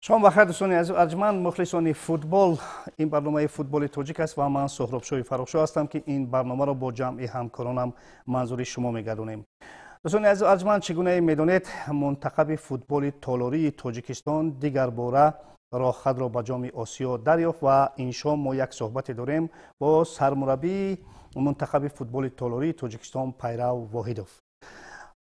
شما بخیر دوستان از ارجمند مخلصان فوتبال. این برنامه فوتبال تاجیک است و من سهراب شوی فرخشو هستم که این برنامه را با جمع همکارانم منظور شما میگردونیم. دوستان از ارجمند، چگونه میدونید منتخب فوتبال تالاری تاجیکستان دیگر باره راه خط را به جام آسیا دریافت و این شام ما یک صحبت داریم با سرمربی منتخب فوتبال تالاری تاجیکستان پیرو واحدوف.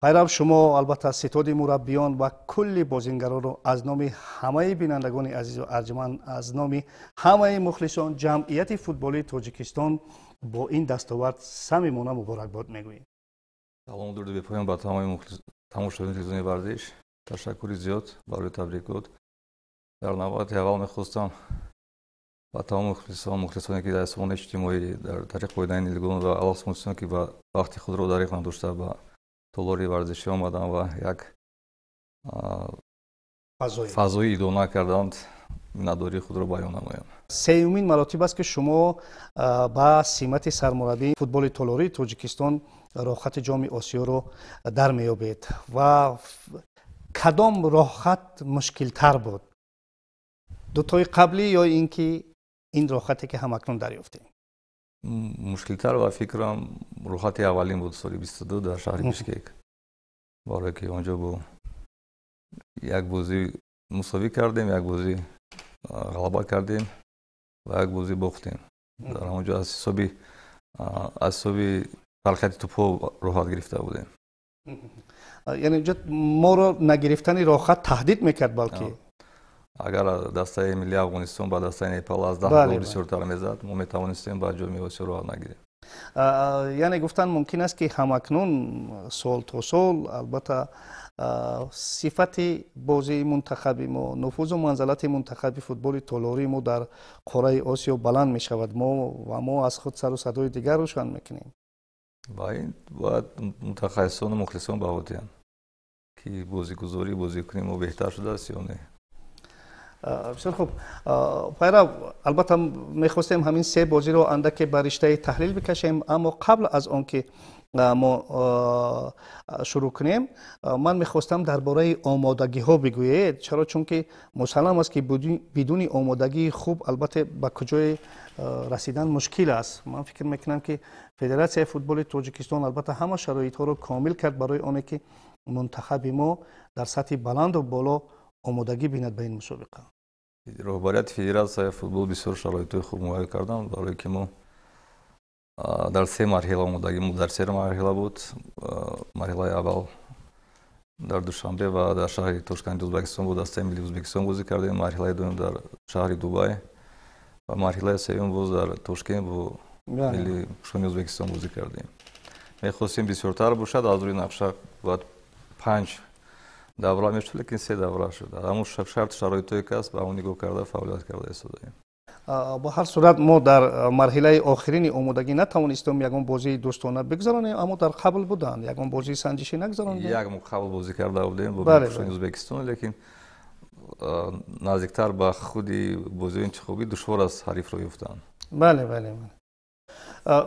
پیرو، شما البته ستاد مربیان و کل بازیگران را از نام همه بینندگان عزیز و ارجمند، از نام همه مخلصان جمعیت فوتبالی تاجیکستان با این دستاورد صمیمانه مبارکباد میگوییم. سلام درود به پایان با تمام тамошобини телевизиони варзиш. Ташаккури зиёд барои табрикот. дар навбати аввал мехостам ба тамоми мухлисоне ки дар асмони иҷтимоӣ дар тариқи оидаи нилгон ва алоҳ ки ва вақти худро дариқ надошта ба толори варзишӣ омаданд ва як фазои идона карданд, миннатдории худро баён намоям. сеюмин маротиб аст ки шумо ба симати сармураббии футболи толории тоҷикистон роҳхати ҷоми осиёро дар меёбед ва кадом роҳхат мушкилтар буд, дутои қаблӣ ё ин ки ин роҳхате ки ҳамакнун дарёфтем? мушкилтар ва фикрам роҳхати аввалин буд соли 22 дар шаҳри бишкек, барое ки онҷо бо як бозӣ мусовӣ кардем, як бозӣ ғалаба кардем ва як бозӣ бохтем. дар ҳамонҷо аз ҳисоби ҳаракати тӯбҳо роҳат гирифта будем. яъне ҷо моро нагирифтани роҳхат таҳдид мекард? балки агар дастаи миллии афғонистон ба дастаи непал аз 10 гол бисёртар мезад, мо метавонистем ба ҷоми осиё роҳат нагирем. яъне гуфтан мумкин аст ки ҳамакнун сол то сол албатта сифати бозии мунтахаби мо, нуфузу манзалати мунтахаби футболи толории мо дар қораи осиё баланд мешавад. мо аз худ сару садои дигар рӯшан мекунем. ба ин бояд мутахассисону мухлисон ба ҳодиҳанд ки бозигузорӣ бозикуни мо беҳтар шудааст ё не. бисёр хуб. пайрав, албатта мехостем ҳамин се бозиро андаке ба риштаи таҳлил бикашем, аммо қабл аз он ки мо шурӯъ кунем, ман мехостам дар бораи омодагиҳо бигӯед. чаро чунки мусаллам аст ки бидуни омодагии хуб албатта ба куҷое расидан мушкил аст. ман фикр мекунам ки федератсияи футболи тоҷикистон албатта ҳама шароитҳоро комил кард барои оне ки мунтахаби мо дар сатҳи баланду боло омодагӣ бинад ба ин мусобиқа. роҳбарияти федератсияи футбол бисёр шароитҳои хуб муайян карданд барое ки мо дар се марҳила омодагӣ мо дар се марҳила буд. марҳилаи аввал дар душанбе ва дар шаҳри тошканти ӯзбекистон бо дастаи миллии ӯзбекистон бозӣ кардем, марҳилаи дуюм дар шаҳри дубай ва марҳилаи сеюм боз дар тошкент бо миллии кушони ӯзбекистон бозӣ кардем. мехостем бисёртар бошад, аз рӯи нақша бояд 5 давра мешуд, лекин 3 давра шуд. ҳамон шарти шароитҳое ки аст ба ҳамон нигоҳ карда фаъолият карда истодаем. ба ҳар сурат мо дар марҳилаи охирини омодагӣ натавонистем ягон бозии дӯстона бигзаронем, аммо дар қабл буданд ягон бозии санҷишӣ нагзарондем. як мо қабл бозӣ карда будем бо кушони ӯзбекистон, лекин наздиктар ба худи бозиҳои интихобӣ душвор аст ҳарифро ёфтан. бале.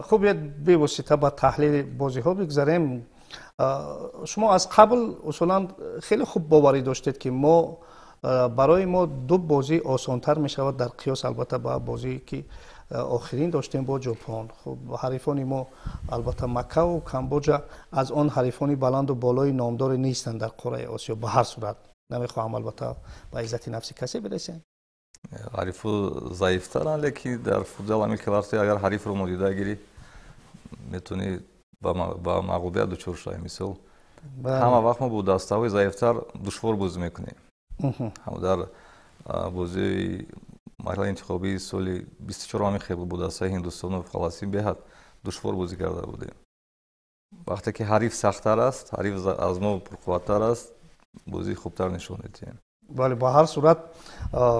хуб, бевосита ба таҳлили бозиҳо бигзарем. шумо аз қабл усулан хеле хуб боварӣ доштед ки барои мо ду бозӣ осонтар мешавад дар қиёс албатта ба бозие ки охирин доштем бо ҷопон. хуб, ҳарифони мо албатта маккаву камбоҷа аз он ҳарифони баланду болои номдоре нестанд дар қораи осиё. ба ҳар сурат намехоҳам албатта ба иззати нафси касе бирасем. ҳарифҳо заифтаранд, лекин дар футзал ҳамин ки вақте агар ҳарифро модида гирӣ метавонӣ ба мағлубият дучор шавӣ. мисол ҳама вақт мо бо даставои заифтар душвор бозӣ мекунем. дар бозии марҳилаи интихобии соли 24 хел бо дастаи ҳиндустону фаластин беҳад душвор бозӣ карда будем. вақте ки ҳариф сахттар аст, ҳариф аз мо пурқувваттар аст, бозии хубтар нишон медиҳем. бале, ба ҳар сурат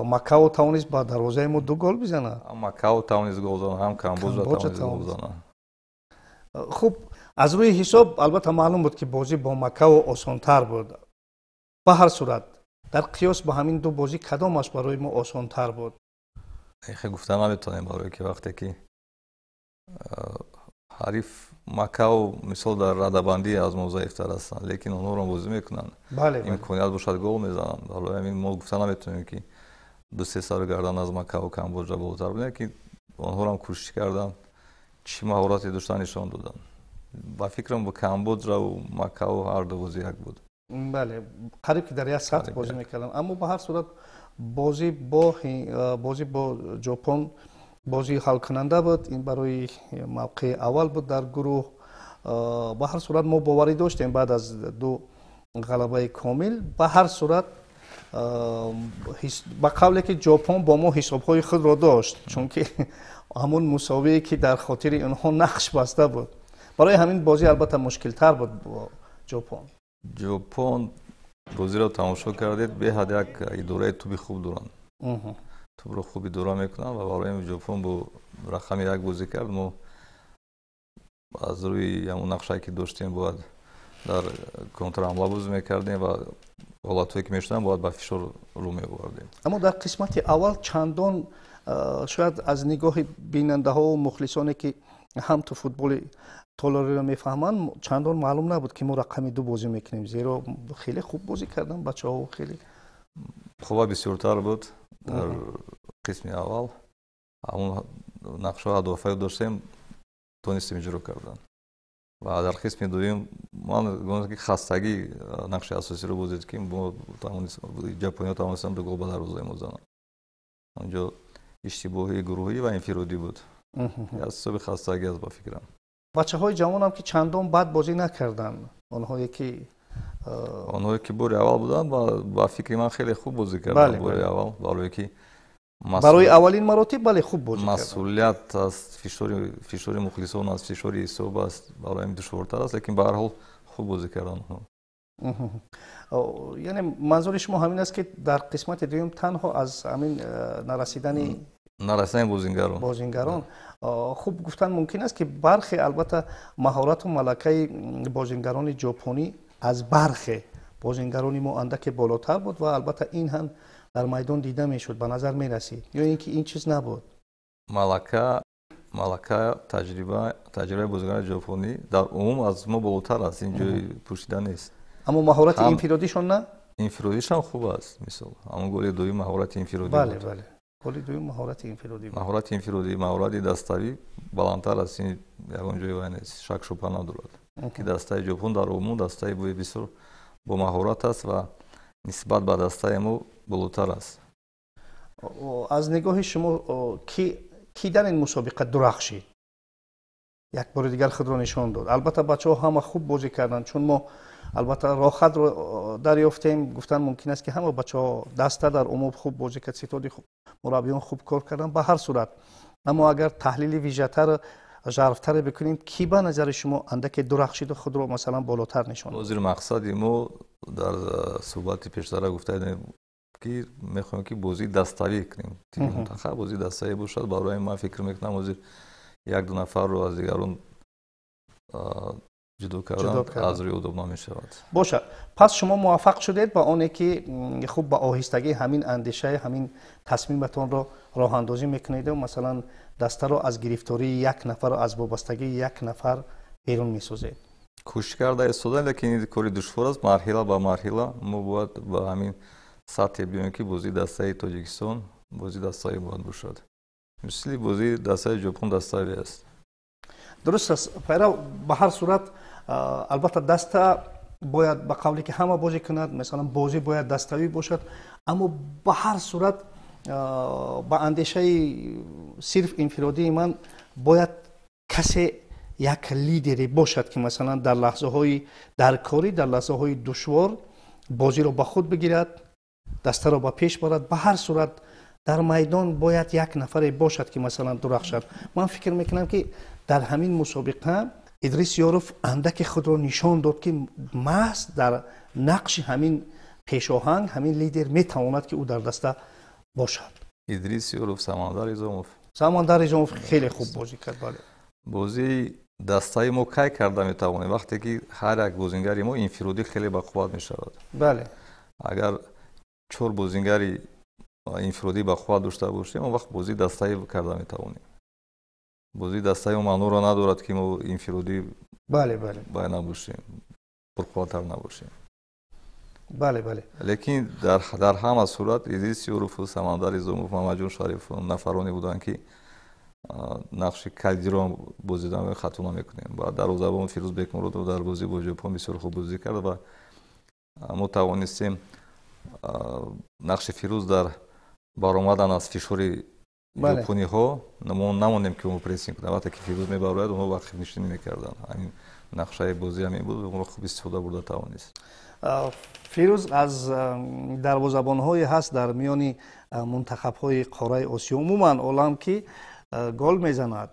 макао тавонист ба дарвозаи мо 2 гол бизанад. ҳам макао тавонист гол занад, ҳам камбоҷа тавонист гол занад. хуб, аз рӯи ҳисоб албатта маълум буд ки бозӣ бо макао осонтар буд. ба ҳар сурат дар қиёс ба ҳамин ду бозӣ кадомаш барои мо осонтар буд? гуфта наметавонем, барое ки вақте ки ҳариф Макао мисол дар радабандӣ аз мо заифтар ҳастанд, лекин онҳоро бозӣ мекунанд. Имконият бошад гол мезананд. ҳоло ҳамин мо гуфта наметавонем ки 2-3 сар гардан аз Макао Камбоҷа болотар буданд, ки онҳоро ҳам кӯшиш карданд, чӣ маҳорате доштанд нишон доданд. ба фикрам бо Камбоҷаву Макао ҳарду бозӣ як буд. бале, қариб ки дар як сатҳ бозӣ мекарданд. Аммо ба ҳар сурат бозӣ бо ҷопон бозии ҳалкунанда буд. Ин барои мавқеи аввал буд дар гурӯҳ. ба ҳар сурат мо боварӣ доштем баъд аз 2 ғалабаи комил. Ба ҳар сурат ба қавле ки ҷопон бо мо ҳисобҳои худро дошт, чунки ҳамун мусовие ки дар хотири онҳо нақш баста буд. барои ҳамин бозӣ албатта мушкилтар буд бо ҷопон. ҷопон бозиро тамошо кардед, беҳад як идораи туби хуб доранд. тубро хуб идора мекунанд ва барои ҷопон бо рақами 1 бозӣ кард. мо аз рӯи ҳамун нақшае ки доштем бояд дар контрҳамла бозӣ мекардем ва ҳолатҳое ки мешуданд бояд ба фишор рӯ меовардем. аммо дар қисмати аввал чандон шояд аз нигоҳи бинандаҳо мухлисоне ки ҳам ту футболи толориро мефаҳманд, чандон маълум набуд ки мо рақами 2 бозӣ мекунем, зеро хеле хуб бозӣ карданд бачаҳо. Хеле қувва бисёртар буд дар қисми аввал. ҳамун нақшҳо аҳдофаи доштем тонистем иҷро кардан. ва дар қисми дуюм ман гуфтам ки хастагӣ нақши асосиро бозӣ дид ки мо ҷапониҳо тавонистанд 2 гол ба дарвозаи мо зананд. онҷо иштибоҳи гурӯҳӣ ва инфиродӣ буд. аз ҳисоби хастагӣ аст ба фикрам. бачаҳои ҷавонам ки чандон бад бозӣ накарданд. онҳое ки бори аввал буданд ба фикри ман хеле хуб бозӣ карданд бори аввал. барое ки барои аввалин маротиб бале хуб бозӣ карданд. масъулият аст, фишори мухлисон аст, фишори ҳисоб аст, барои душвортар аст, лекин ба ҳар ҳол хуб бозӣ карданд. яъне манзури шумо ҳамин аст ки дар қисмати дуюм танҳо аз ҳамин нарасидани бозингарон хуб гуфтан мумкин аст ки бархе албатта маҳорату малакаи бозингарони ҷопонӣ аз бархе бозингарони мо андаке болотар буд ва албатта ин ҳам дар майдон дида мешуд, ба назар мерасид, ё ин ки ин чиз набуд. малака таҷрибаи бозингарони ҷопонӣ дар умум аз мо болотар аст, ин ҷои пурсида нест. аммо маҳорати инфиродишон на? инфиродишон хуб аст. мисол ҳамун голи дуюм маҳорати инфиродӣ буд. бале голи дуюм маҳорати инфиродӣ буд. маҳорати инфиродӣ, маҳорати даставӣ баландтар аст. ин ягон ҷои вай нест, шак шубҳа надорад ки дастаи ҷопон дар умум дастаи бисёр бо маҳорат аст ва нисбат ба дастаи мо болотар аст. аз нигоҳи шумо ки дар ин мусобиқа дурахшид, як бори дигар худро нишон дод? албатта бачаҳо ҳама хуб бозӣ карданд, чун мо албатта роҳхатро дарёфтем. гуфтан мумкин аст ки ҳама бачаҳо даста дар умум хуб бозӣ кард, ситоди мураббиён хуб кор карданд. ба ҳар сурат, аммо агар таҳлили вижатар жарфтаре бикунем, ки ба назари шумо андаке дурахшиду худро масалан болотар нишон дод? ҳозир мақсади мо дар суҳбати пештара гуфтаидем ки мехоҳем ки бозии dastavî кунем. Тими мунтахаб бозии dastavî бошад. барои ман фикр мекунам ҳозир 1-2 нафарро аз дигарон ҷудо кардан аз рӯи одоб намешавад. бошад. пас шумо муваффақ шудед ба оне ки хуб ба оҳистагӣ ҳамин андешаи ҳамин тасмиматонро роҳандозӣ мекунед, масалан дастаро аз гирифтории 1 нафар, аз вобастагии 1 нафар берун месозед. кӯшиш карда истодем, лекин ин кори душвор аст. марҳила ба марҳила мо бояд ба ҳамин сатҳе биёем ки бозии дастаи Тоҷикистон бозии dastavî бояд бошад. мисли бозии дастаи ҷопон dastavî аст. дуруст аст. пайрав ба ҳар сурат албатта даста бояд ба қавле ки ҳама бозӣ кунад, масалан бозӣ бояд dastavî бошад, аммо ба ҳар сурат ба андешаи сирф инфиродии ман бояд касе як лидере бошад ки масалан дар лаҳзаҳои даркорӣ, дар лаҳзаҳои душвор бозиро ба худ бигирад, дастаро ба пеш барад. ба ҳар сурат дар майдон бояд як нафаре бошад ки масалан дурахшад. ман фикр мекунам ки дар ҳамин мусобиқа Идрис Ёров андаке худро нишон дод ки маҳз дар нақши ҳамин пешоҳанг ҳамин лидер метавонад ки ӯ дар даста бошад. Идрис Ёров, Самандар Изомов хеле хуб бозӣ кард. бале бозии dastavî мо кай карда метавонем вақте ки ҳар як бозингари мо инфиродӣ хеле бақувват мешавад. бале агар 4 бозингари инфиродӣ бақувват дошта бошем, он вақт бозии dastavî карда метавонем. бозӣ дастаи маънуро надорад ки мо инфиродӣ бай набошем, пурқувваттар набошем. лекин дар ҳама сурат Идриси Юрупов, Самандар Изомов, Мамаҷон Шарифов нафароне буданд ки нақши калидиро бозида хатуна мекунем. Баъд дарвозабон Фирӯз Бекмуродов дар бозӣ бо Ҷопон бисёр хуб бозӣ кард ва мо тавонистем нақши Фирӯз дар баромадан аз фишори ҷопониҳо намонем ки мо прессинг кунем. Вақте ки Фирӯз мебарояд онҳо вақифнишинӣ мекарданд. Ҳамин нақшаи бозӣ ҳамин буд, онро хуб истифода бурда тавонист. Фирӯз аз дарвозабонҳое ҳаст дар миёни мунтахабҳои қораи Осиё, умуман олам ки гол мезанад.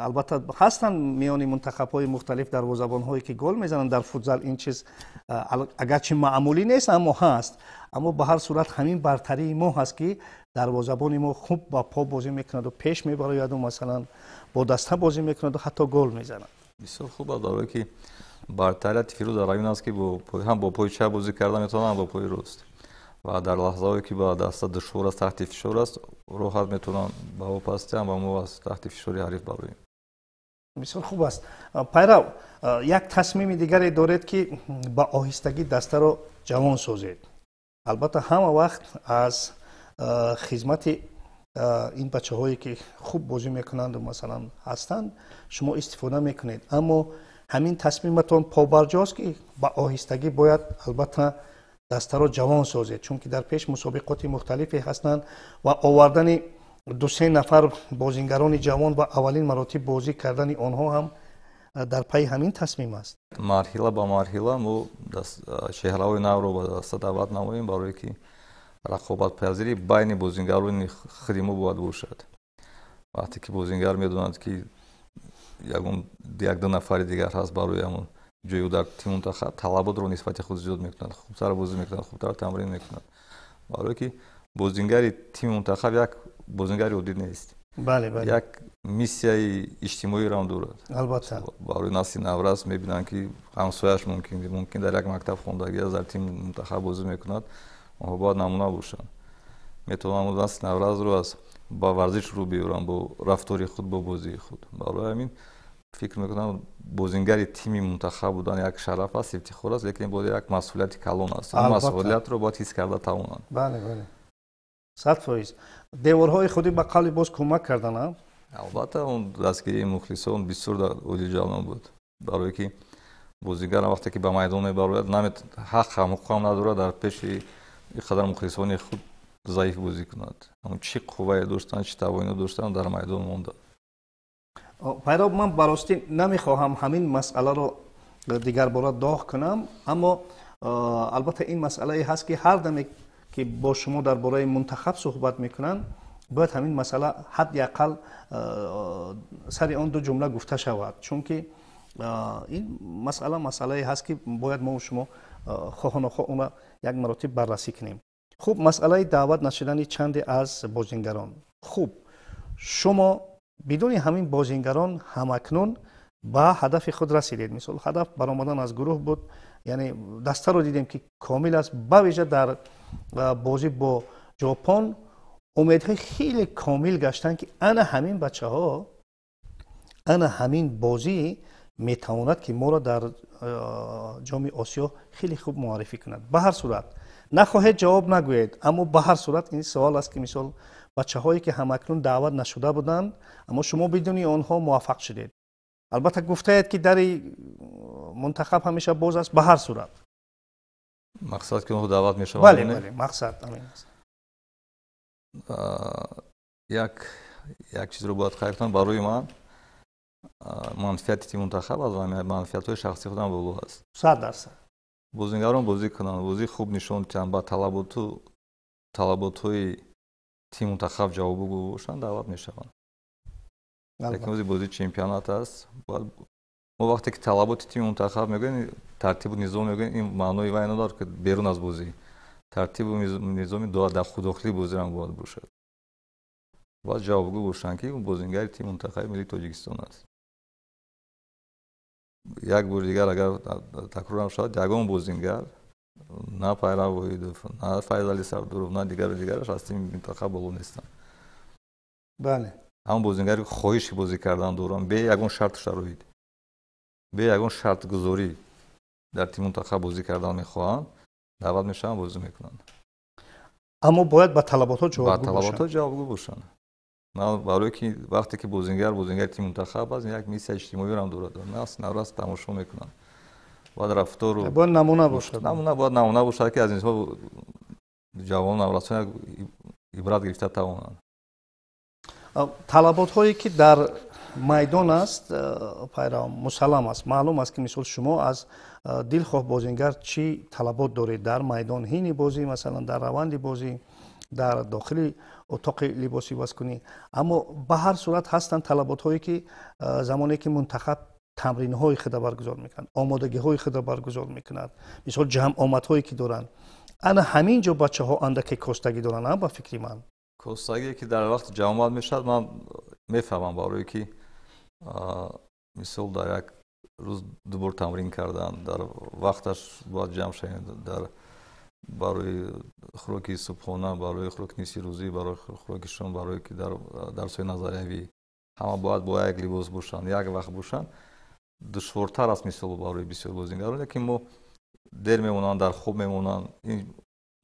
Албатта ҳастанд миёни мунтахабҳои мухталиф дарвозабонҳое ки гол мезананд дар футзал. Ин чиз агарчи маъмулӣ нест, аммо ҳаст. Аммо ба ҳар сурат ҳамин бартарии мо ҳаст ки дарвозабони мо хуб ба по бозӣ мекунаду пеш мебарояду масалан бо даста бозӣ мекунаду ҳатто гол мезанад. Бисёр хуб аст, дарое ки бартарияти Фирӯз дар ин аст ки ҳам бо пои чап бозӣ карда метавонад, ҳам бо пои рост. Ва дар лаҳзаҳое ки ба даста душвор аст, таҳти фишор аст, роҳат метавонад ба опасти ҳам ва мо аз таҳти фишори ҳариф бароем. бисёр хуб аст. Пайрав, як тасмими дигаре доред ки ба оҳистагӣ дастаро ҷавон созед. Албатта ҳама вақт аз хизмати ин бачаҳое ки хуб бозӣ мекунанду масалан ҳастанд шумо истифода мекунед. Аммо ҳамин тасмиматон побарҷост ки ба оҳистагӣ бояд албатта дастаро ҷавон созед, чунки дар пеш мусобиқоти мухталифе ҳастанд ва овардани 2-3 нафар бозингарони ҷавон ва аввалин маротиб бозӣ кардани онҳо ҳам дар пайи ҳамин тасмим аст. Марҳила ба марҳила мо чеҳраҳои навро ба даста даъват намоем, барое ки рақобатпазирӣ байни бозингарони худи мо бояд бошад. вақте ки бозингар медонад ки як-ду нафари дигар ҳаст барои ҳамон ҷойу дар тими мунтахаб, талаботро нисбати худ зиёд мекунад, хубтар бозӣ мекунад, хубтар тамрин мекунад. барое ки бозингари тими мунтахаб як бозингари оддӣ нест. Як миссияи иҷтимоиро дорад. Албатта барои насли наврас мебинанд ки ҳамсояш мумкин дар як мактаб хондагӣ аст, дар тими мунтахаб бозӣ мекунад, онҳо бояд намуна бошанд. метавонанд насли навразро аз ба варзиш рӯ биёранд, бо рафтори худ, бо бозии худ. барои ҳамин фикр мекунам бозингари тими мунтахаб будан як шараф аст, ифтихор аст, лекин бояд як масъулияти калон аст. ин масъулиятро бояд ҳис карда тавонанд. 100%. деворҳои худӣ ба қавли боз кӯмак карданд. албатта он дастгирии мухлисон бисёр олиҷаноб буд, барое ки бозингар вақте ки ба майдон мебарояд ҳаққам ҳуқуқам надорад дар пеши иқадар мухлисони худ заиф бозӣ кунад. чӣ қуввае доштанд, чӣ тавониё доштанд, дар майдон монданд. пайроб, ман барости намехоҳам ҳамин масъаларо дигарбора доғ кунам, аммо албатта ин масъалае ҳаст ки ҳар даме ки бо шумо дар бораи мунтахаб суҳбат мекунанд, бояд ҳамин масъала ҳадди ақал сари он ду ҷумла гуфта шавад, чунки ин масъалае ҳаст ки бояд мо шумо хоҳонохоҳ онро як маротиб баррасӣ кунем. хуб, масъалаи даъват нашудани чанде аз бозингарон. хуб, шумо бидуни ҳамин бозингарон ҳамакнун ба ҳадафи худ расидед. мисол ҳадаф баромадан аз гурӯҳ буд, яъне дастаро дидем ки комил аст. ба виҷа дар бозӣ бо ҷопон умедҳои хеле комил гаштанд ки ана ҳамин бачаҳо, ана ҳамин бозӣ метавонад ки моро дар ҷоми Осиё хеле хуб муаррифӣ кунад. ба ҳар сурат нахоҳед ҷавоб нагӯед, аммо ба ҳар сурат ин савол аст ки мисол бачаҳое ки ҳамакнун даъват нашуда буданд, аммо шумо бидуни онҳо муваффақ шудед. албатта гуфтаед ки дари мунтахаб ҳамеша боз аст. ба ҳар сурат мақсад ки онҳо даъват мешаванд. мақсад амин аст. як чизро бояд қайд кунам, барои ман манфиати тими мунтахаб аз манфиатҳои шахсии худам боло аст. 100%. бозингарон бозӣ кунанд, бозӣ хуб нишон диҳанд, ба талаботҳои тими мунтахаб ҷавобгӯ бошанд, даъват мешаванд. лекин ози бозӣ чемпионат аст. мо вақте ки талаботи тими мунтахаб мегӯем, тартибу низом мегӯем, ин маънои вай надорад ки берун аз бозӣ. тартибу низоми дар худохлии бозӣ ҳам бояд бошад. бояд ҷавобгӯ бошанд ки бозингари тими мунтахаби миллии Тоҷикистон аст. як бори дигар агар такрорам шавад, ягон бозингар, на Пайрав Воҳидов, на Файзали Сардоров, на дигараш аз тими мунтахаб боло нестанд. бале. ҳамон бозигаре хоҳиши бозӣ кардан доранд бе ягон шарту шароит, бе ягон шартгузорӣ дар тими мунтахаб бозӣ кардан мехоҳанд, даъват мешаванд, бозӣ мекунанд. аммо бояд ба талаботҳо ҷавобгӯ бошанд. ман барое ки вақте ки бозигари тими мунтахаб аст, як миссияи иҷтимоиро ҳам дорад. нараст тамошо мекунанд. бояд рафтору бояд намуна бошад. бояд намуна бошад ки аз инҳо ҷавонон авлодсон ибрат гирифта тавонанд. талаботҳое ки дар майдон аст пайрам мусаллам аст. маълум аст ки мисол шумо аз дилхоҳ бозингар чӣ талабот доред дар майдон ҳини бозӣ, масалан дар раванди бозӣ, дар дохили отоқи либоси базкунӣ. аммо ба ҳар сурат ҳастанд талаботҳое ки замоне ки мунтахаб тамринҳои худа баргузор мекунад, омодагиҳои худа баргузор мекунад, мисол ҷамъомадҳое ки доранд, ана ҳамин ҷо бачаҳо андаке костагӣ доранд. ба фикри ман костагие ки дар вақти ҷамъомад мешавад, ман мефаҳмам барое ки мисол дар як рӯз ду бор тамрин кардан, дар вақташ бояд ҷамъ шавем, барои хӯроки субҳона, барои хӯроки нисфирӯзӣ, барои хӯроки шом, барое ки дар дарсҳои назариявӣ ҳама бояд бо як либос бошанд, як вақт бошанд. душвортар аст мисол барои бисёр бозигарон, ки мо дер мемонанд, дар хоб мемонанд, ин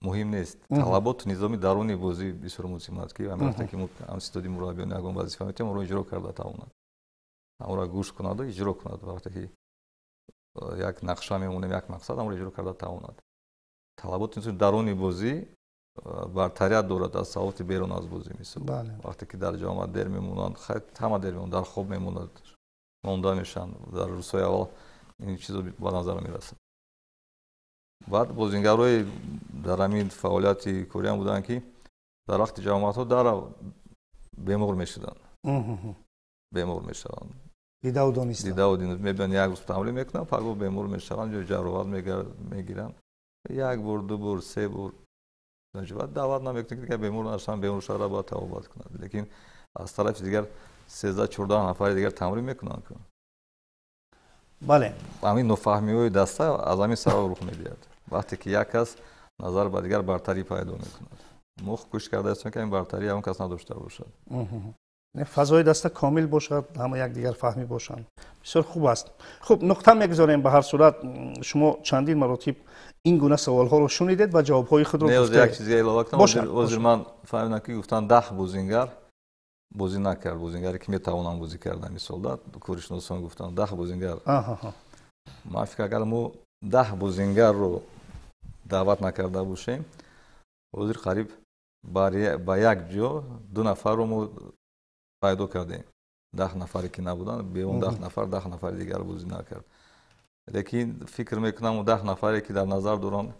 муҳим нест. талаботу низоми даруни бозӣ бисёр муҳим аст ки вақте ки мо амситоди мураббиён ягон вазифа метавонем, онро иҷро карда тавонад, онро гӯш кунаду иҷро кунад. вақте ки як нақша мемонем, як мақсад, онро иҷро карда тавонад. талаботи низоми даруни бозӣ бартарият дорад аз талаботи берун аз бозӣ. мисол вақте ки дар ҷомаат дер мемонанд, ҳама дер мемонанд, дар хоб мемонанд, монда мешаванд. дар рӯзҳои аввал ин чизо ба назар мерасад. баъд бозингарои дар ҳамин фаъолияти кориам буданд ки дар вақти ҷамъоматҳо дарав бемор мешуданд. дидаву донистанд, мебинанд як рӯз тамрин мекунанд, фақат бемор мешаванд, ҷароҳат мегиранд, як бор, ду бор, се бор даъват намекунанд ки бемор нашаванд, бемор шуда бояд тавобат кунад. лекин аз тарафи дигар 13-14 нафари дигар тамрин мекунанд. бале ҳамин нофаҳмиҳои даста аз ҳамин сабаб рух медиҳад. вақте ки як кас назар ба дигар бартарӣ пайдо мекунад, мо кӯшиш карда ҳастем ки ин бартарӣ ягон кас надошта бошад. фазои даста комил бошад, ҳама якдигар фаҳмӣ бошанд. бисёр хуб аст. хуб, нуқта мегузорем. ба ҳар сурат шумо чандин маротиб ин гуна саволҳоро шунидед ва ҷавобҳои худро гуфтед. як чизга илова кунам. ҳозир ман фаҳмидам ки гуфтанд 10 бозингар бозӣ накард, бозингаре ки метавонанд бозӣ кардан. мисол коришносон гуфтанд 10 бозингар. ман фикр кардам мо 10 бозингарро даъват накарда бошем, ҳозир қариб ба як ҷо 2 нафарро мо пайдо кардем. 10 нафаре ки набуданд, бе он 10 нафари дигар бозӣ накард. лекин фикр мекунам 10 нафаре ки дар назар дорам,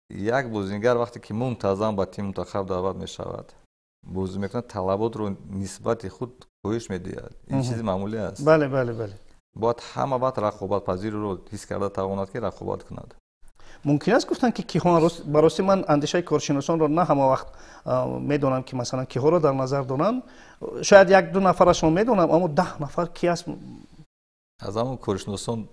як бозингар вақте ки мунтазам ба тими мунтахаб даъват мешавад, бозӣ мекунад, талаботро нисбати худ коҳиш медиҳад. ин чизи маъмулӣ аст. бале бояд ҳама вақт рақобатпазириро ҳис карда тавонад ки рақобат кунад. мумкин аст гуфтанд ки киҳон ба рости ман андешаи коршиносонро на ҳама вақт медонам ки масалан киҳоро дар назар доранд. шояд 1-2 нафарашро медонам, аммо 10 нафар ки аст? аз ҳамон коршиносон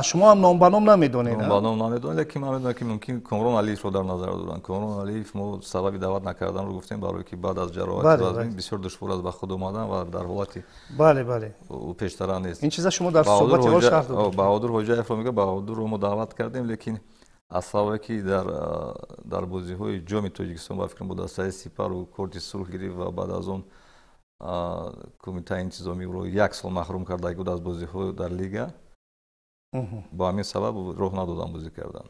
шумо ҳам ном ба ном намедонед? ном ба ном намедонем, лекин ман медонам ки мумкин Комрон Алиевро дар назар доранд. Комрон Алиев мо сабаби даъват накарданро гуфтем, барое ки баъд аз ҷароҳати бисёр душвор аст ба худ омадан ва дар ҳолати ӯ пештара нест. ин чиза шумо дар суҳбати ҳол шарҳ додед. Баҳодур ҳоҷаевро мегӯяд, баҳодурро мо даъват кардем, лекин аз сабабе ки дар бозиҳои ҷоми Тоҷикистон ба фикрам бо дастаи Сипару корти сурх гирифт ва баъд аз он кумитаи интизомиро 1 сол маҳрум кардагӣ буд аз бозиҳо дар лига. ба ҳамин сабаб роҳ надодам бозӣ кардан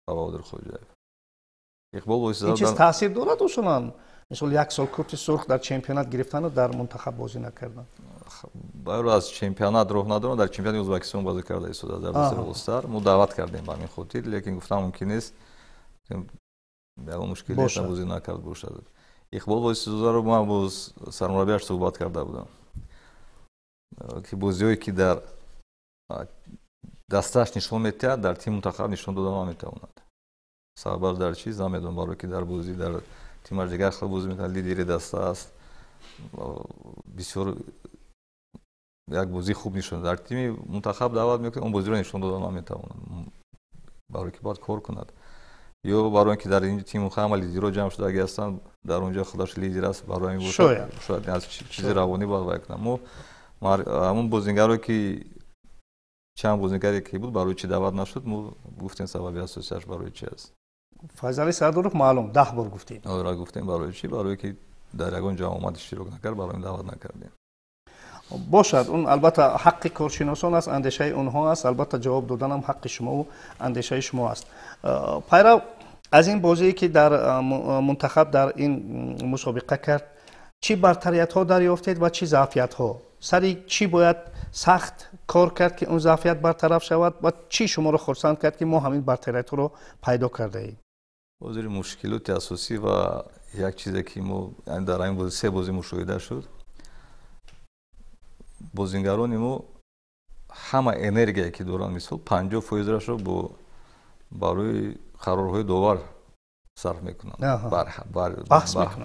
ба Баҳодур Хоҷаев. Иқбол Войсизадов ин чиз таъсир дорад усулан? мисол 1 сол корти сурх дар чемпионат гирифтану дар мунтахаб бозӣ накардан? байро аз чемпионат роҳ надорам, дар чемпионати Ӯзбекистон бозӣ карда истода дар дастаи Олстар. мо даъват кардем ба ҳамин хотир, лекин гуфтам мумкин нест, ягон мушкиле бозӣ накард бошад. Иқбол Войсизадовро ман бо сармураббиаш суҳбат карда будам ки бозиҳое ки дар дастааш нишон метиҳад, дар тими мунтахаб нишон дода наметавонад. сабабаш дар чист намедонам, барое ки дар бозӣ дар тимаш дигар хел бозӣ метавонад, лидери даста аст, бисёр як бозӣ хуб нишон дар тими мунтахаб даъват мекунад, он бозиро нишон дода наметавонад, барое ки бояд кор кунад. ё барои он ки дар ин тиму ҳама лидерҳо ҷамъ шудагӣ ҳастанд дар он ҷо худаш лидер аст барои ин шояд аз чизи равонӣ бояд вай кунам мо ҳамон бозингаре ки чанд бозингаре ки буд барои чӣ даъват нашуд мо гуфтем сабаби асосияш барои чӣ аст. Файзали Сардоров маълум 10 бор гуфтем. Ора гуфтем барои чӣ? Барое ки дар ягон ҷо омад иштирок накард, барои ин даъват накардем. бошад он албатта ҳаққи коршиносон аст, андешаи онҳо аст, албатта ҷавоб доданам ҳаққи шумову андешаи шумо аст. пайрав аз ин бозие ки дар мунтахаб дар ин мусобиқа кард, чӣ бартариятҳо дарёфтед ва чӣ заъфиятҳо? сари чӣ бояд сахт кор кард ки он заъфият бартараф шавад ва чӣ шуморо хурсанд кард ки мо ҳамин бартариятҳоро пайдо кардаем? ҳозир мушкилоти асосӣ ва як чизе ки мо дар ин бози се бозӣ мушоҳида шуд, бозингарони мо ҳама энергияе ки доранд, мисол 50%-рашро барои қарорҳои довар сарф мекунанд,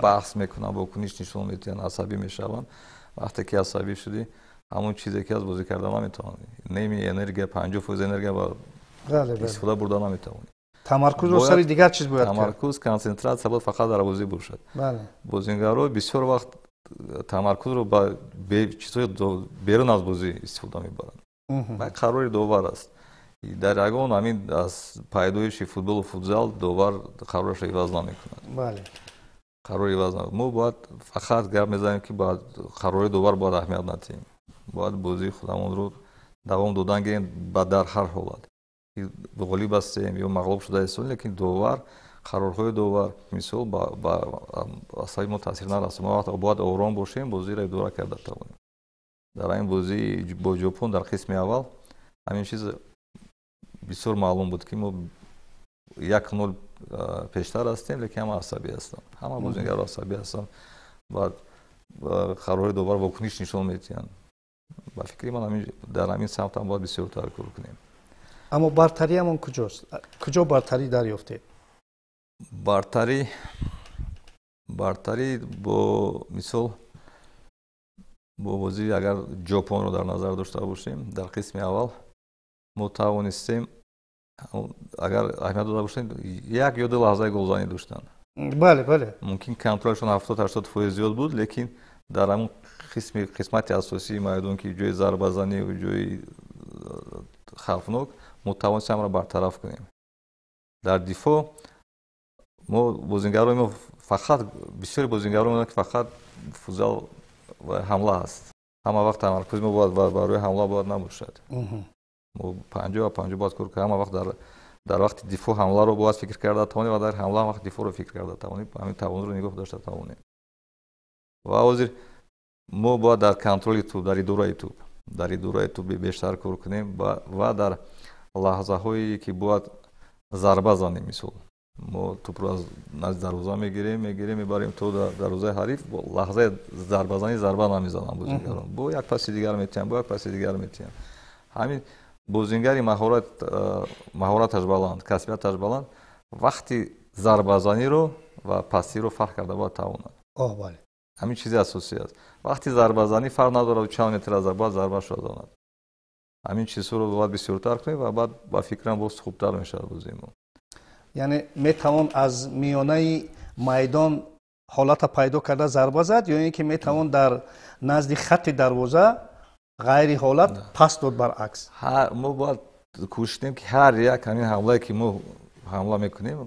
баҳс мекунанд, вокуниш нишон медиҳанд, асабӣ мешаванд. вақте ки асабӣ шудӣ, ҳамон чизе ки аз бозӣ карда наметавонӣ, неми энергия 50% энергия ба истифода бурда наметавонӣ. тамаркузро сари дигар чиз бояд кард. тамаркуз, консентратсия бояд фақат дар бозӣ бошад. бозингаро бисёр вақт тамаркузро ба чизҳои берун аз бозӣ истифода мебаранд. ва қарори довар аст. дар ягон ҳамин аз пайдоиши футболу футзал довар қарорашро иваз намекунад. қарори иваз намекунад. мо бояд фақат гап мезанем ки бояд қарори довар бояд аҳамият надиҳем. бояд бозии худамонро давом додан гирем дар ҳар ҳолат. ғолиб ҳастем ё мағлуб шуда ҳастем, лекин довар, қарорҳои довар мисол ба асаби мо таъсир нарасонад. мо вақте бояд ором бошем, бозиро идора карда тавонем. дар ин бозӣ бо ҷопон дар қисми аввал ҳамин чиз бисёр маълум буд ки мо 1-0 пештар ҳастем, лекин ҳама асабӣ ҳастанд. ҳама бозингаро асабӣ ҳастанд. баъд қарорҳои довар вокуниш нишон медиҳанд. ба фикри ман дар ҳамин самтам бояд бисёртар кор кунем. аммо бартариамон куҷост? куҷо бартарӣ дарёфтед? бартарӣ бо мисол бо бозӣ агар ҷопонро дар назар дошта бошем, дар қисми аввал мо тавонистем, агар аҳамият дода бошем, як ё ду лаҳзаи голзанӣ доштанд. мумкин контролшон 70-80% зиёд буд, лекин дар ҳамон қисмати асосии майдон ки ҷои зарбазанӣ ва ҷои хавфнок мо тавонистем амро бартараф кунем. дар дифоъ мо бозингарои мо фақат бисёри бозингарои мо ки фақат футзал ва ҳамла аст. ҳама вақт тамаркузи мо бояд барои ҳамла бояд набошад. мо 50 бояд кор кунем. ҳама вақт дар вақти дифоъ ҳамларо бояд фикр карда тавонем ва дар ҳамла вақт дифоъро фикр карда тавонем. ҳамин тавонро нигоҳ дошта тавонем. ва ҳозир мо бояд дар контроли туп, дар идораи туп бештар кор кунем ва дар лаҳзаҳое ки бояд зарба занем. мисол мо тупро аз назди дарвоза мегирем, мебарем то дарвозаи ҳариф, лаҳзаи зарбазанӣ зарба намезанам бозингарон. бо як паси дигар метиҳам. ҳамин бозингари маҳораташ баланд, касбияташ баланд, вақти зарбазаниро ва пасиро фарқ карда бояд тавонад. ҳамин чизи асосӣ аст. вақти зарбазанӣ фарқ надорад чанд метр аз бояд зарбашро занад. ҳамин чизҳоро бояд бисёртар кунем ва баъд ба фикрам боз хубтар мешавад бозии мо. яъне метавон аз миёнаи майдон ҳолата пайдо карда зарба зад, ё ин ки метавон дар назди хатти дарвоза ғайри ҳолат пас дод баръакс? мо бояд кӯшиш кунем ки ҳар як ҳамин ҳамлае ки мо ҳамла мекунем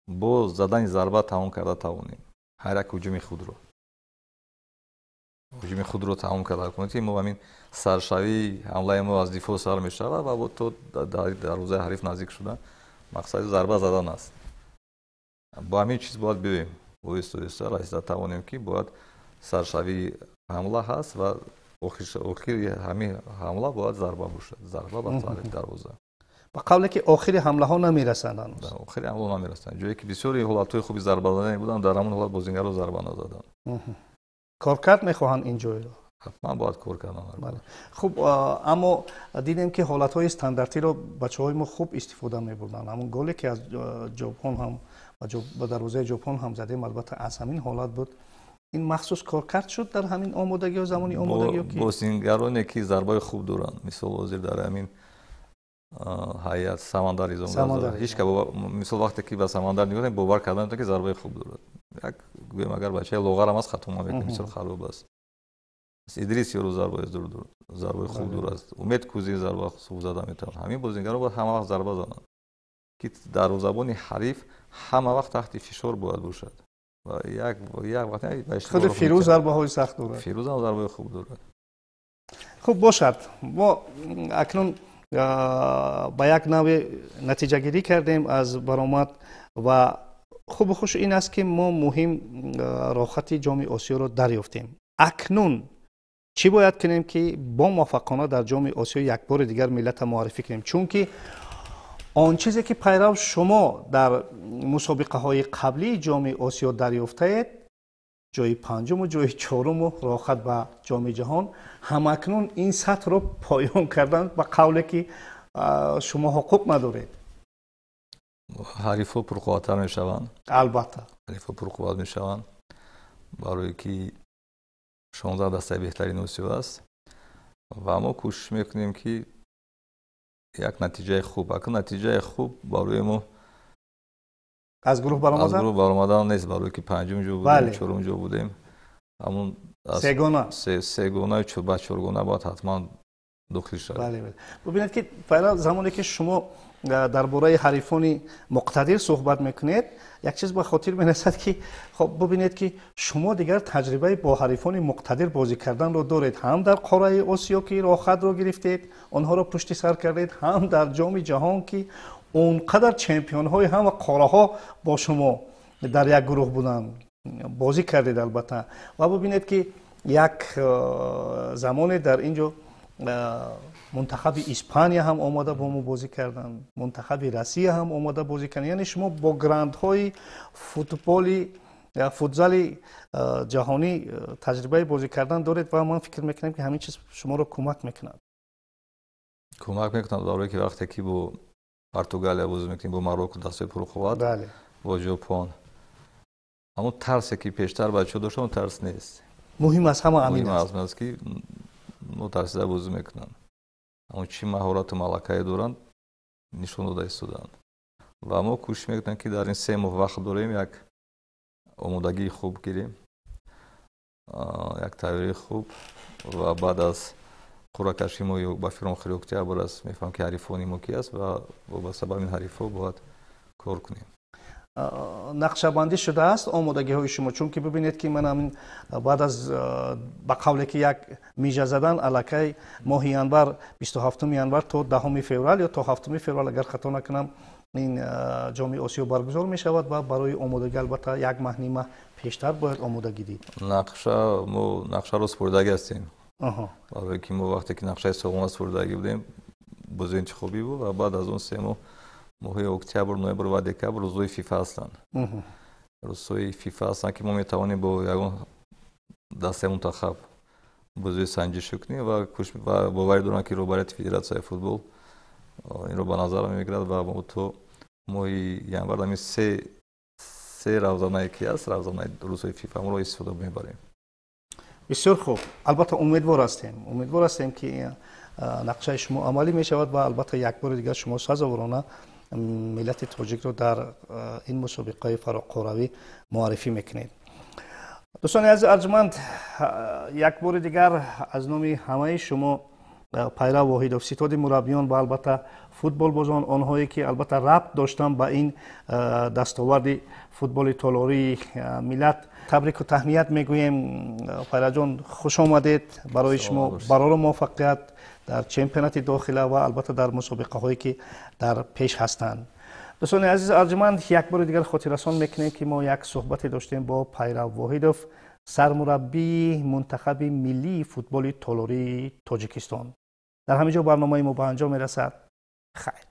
бо задани зарба тамом карда тавонем. ҳар як ҳуҷуми худро тамом карда кунем ки мо ҳамин саршавии ҳамлаи мо аз дифоъ сар мешавад ва то дарвозаи ҳариф наздик шуда мақсади зарба задан аст. бо ҳамин чиз бояд биёем, оҳиста раиста тавонем ки бояд саршавии ҳамла ҳаст ва охири ҳамин ҳамла бояд зарба бошад. зарба ба тарафи дарвоза. ба қавле ки охири ҳамлаҳо намерасанд ҳанӯз. охири ҳамлаҳо намерасанд. ҷое ки бисёри ҳолатҳои хуби зарбазанӣ буданд, дар ҳамон ҳолат бозингаро зарба назаданд. коркард мехоҳанд ин ҷойро? ҳатман бояд кор кардан. хуб, аммо дидем ки ҳолатҳои стандартиро бачаҳои мо хуб истифода мебурданд. ҳамон голе ки аз ҷопон ҳам ба дарвозаи ҷопон ҳам задем, албатта аз ҳамин ҳолат буд. ин махсус коркард шуд дар ҳамин омодагӣ ё замони омодагӣ? бозингароне ки зарбаи хуб доранд, мисол ҳозир дар ҳамин ҳайят самандар изом ҳеч ка мисол вақте ки ба самандар нигоҳ кунем бовар кардан ки зарбаи хуб дорад як гӯем агар бачаи лоғарам аст хатум мекунем мисол хароб аст идрис ёру зарбаи хуб дорад умед кӯзи зарба хуб зада метавонад ҳамин бозигаро бояд ҳама вақт зарба зананд ки дарвозабони ҳариф ҳама вақт таҳти фишор бояд бошад ва як вақт худи фирӯз зарбаҳои сахт дорад фирӯз ҳам зарбаи хуб дорад хуб бошад мо акнун ба як навъе натиҷагирӣ кардем аз баромад ва хубу хуш ин аст ки мо муҳим роҳхати ҷоми осиёро дарёфтем акнун чӣ бояд кунем ки бо муваффақона дар ҷоми осиё якбори дигар миллата муаррифӣ кунем чунки он чизе ки пайрав шумо дар мусобиқаҳои қаблии ҷоми осиё дарёфтаед ҷои панҷуму ҷои чоруму роҳхат ба ҷоми ҷаҳон ҳамакнун ин сатҳро поён кардан ба қавле ки шумо ҳуқуқ надоред ҳарифҳо пурқувваттар мешаванд албатта ҳарифҳо пурқувват мешаванд барое ки 16 дастаи беҳтарини осиё аст ва мо кӯшиш мекунем ки як натиҷаи хуб акн натиҷаи хуб барои мо аз гурӯҳ баромадан нест барое ки панҷум ҷо будем чорум ҷо будем ҳамун сегона ба чоргона бояд ҳатман дохил шавад бубинед ки пайра замоне ки шумо дар бораи ҳарифони муқтадир суҳбат мекунед як чиз ба хотир мерасад ки хоб бубинед ки шумо дигар таҷрибаи бо ҳарифони муқтадир бозӣ карданро доред ҳам дар қораи осиё ки роҳхатро гирифтед онҳоро пушти сар кардед ҳам дар ҷоми ҷаҳон ки он қадар чемпионҳои ҳама қораҳо бо шумо дар як гурӯҳ буданд бозӣ кардед албатта ва бубинед ки як замоне дар ин ҷо мунтахаби испания ҳам омада бо мо бозӣ карданд мунтахаби россия ҳам омада бозӣ карданд яъне шумо бо грандҳои футзали ҷаҳонӣ таҷрибаи бозӣ кардан доред ва ман фикр мекунам ки ҳамин чиз шуморо кӯмак мекунад барое ки вақте ки бо португалия бозӣ мекунем бо марокко дастаи пурқувват бо ҷопон ҳамун тарсе ки пештар бачаҳо доштанд он тарс нест муҳим аст ҳама амин аст ки нотарсида бозӣ мекунанд ҳамун чӣ маҳорату малакае доранд нишон дода истоданд ва мо кӯшиш мекунем ки дар ин 3 моҳ вақт дорем як омодагии хуб гирем як тайёрии хуб ва баъд аз қуръакашии мо ба фиромохӯри октябр аст мефаҳмем ки ҳарифони мо ки аст ва вобаста ба ин ҳарифҳо бояд кор кунем нақшабандӣ шудааст омодагиҳои шумо чунки бибинед ки ман ҳамин баъд аз ба қавле ки як мижа задан аллакай моҳи январ 27 январ то 10 феврал ё то 7 феврал агар хато накунам ин ҷоми осиё баргузор мешавад ва барои омодагӣ албатта як маҳ нима пештар бояд омодагӣ дид мо нақшаро супурдагӣ ҳастем барое ки мо вақте ки нақшаи соғона супурдагӣ будем бозии интихобӣ буд ва баъд аз он 3 моҳ моҳи октябр ноябр ва декабр рӯзҳои фифа ҳастанд рӯзҳои фифа ҳастанд ки мо метавонем бо ягон дастаи мунтахаб бозии санҷишӣ кунем ва боварӣ дорам ки роҳбарияти федератсияи футбол инро ба назар мегирад ва мо то моҳи январ ҳамин се равзанае ки аст равзанаи рӯзҳои фифа моро истифода мебарем бисёр хуб албатта умедвор ҳастем ки нақшаи шумо амалӣ мешавад ва албатта якбори дигар шумо сазоворона миллати тоҷикро дар ин мусобиқаи фароққоравӣ муаррифӣ мекунед дӯстони азизи арҷуманд якбори дигар аз номи ҳамаи шумо пайрав воҳидов ситоди мураббиён ва албатта футболбозон онҳое ки албатта рабт доштанд ба ин дастоварди футболи толории миллат табрику таҳният мегӯем пайраҷон хуш омадед барои шумо бароро муваффақият дар чемпионати дохила ва албатта дар мусобиқаҳое ки дар пеш ҳастанд дӯстони азизи арҷуманд якбори дигар хотиррасон мекунем ки мо як суҳбате доштем бо пайрав воҳидов сармураббии мунтахаби миллии футболи толории тоҷикистон дар ҳамин ҷо барномаи мо ба анҷом мерасад хайр